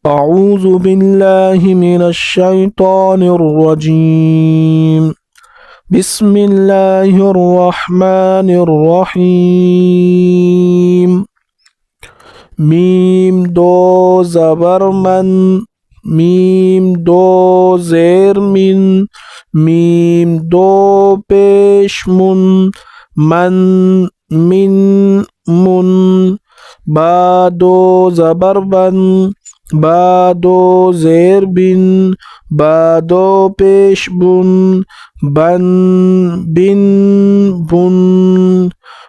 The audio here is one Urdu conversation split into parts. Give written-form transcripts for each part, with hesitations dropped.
أعوذ بالله من الشيطان الرجيم. بسم الله الرحمن الرحيم. میم دو زبر من، میم دو زیر من، میم دو پیش من، من من، با دو زبر بن، با دو زیر بن، با دو پیش بن، بن بن،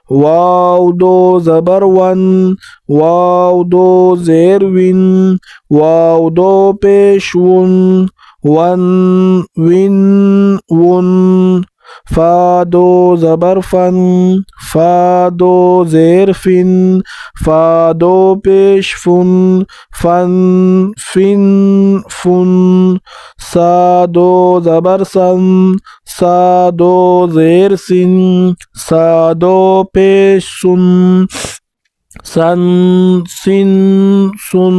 واو دو زبر ون، واو دو زیر ون، واو دو پیش ون، ون ون، فا دو زبر فن، فا دو زیر فن، فا دو پیش فن، فن فن، سا دو زبر سن، سا دو زیر سن، سا دو پیش سن، سن سن،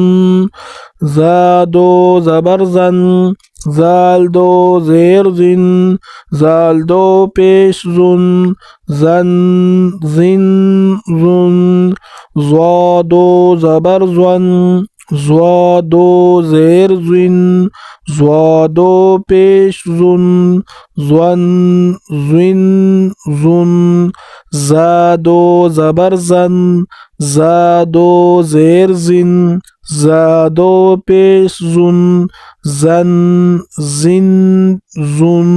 زا دو زبر زن، زال دو زیر زن، زال دو پیش زن، زن زن، زا دو زبر زن، زا دو زیر زن، زا دو پیش زن، زن زن، زا دو زبر زن، زا دو زیر زن، زا دو پیش زن، زن زن.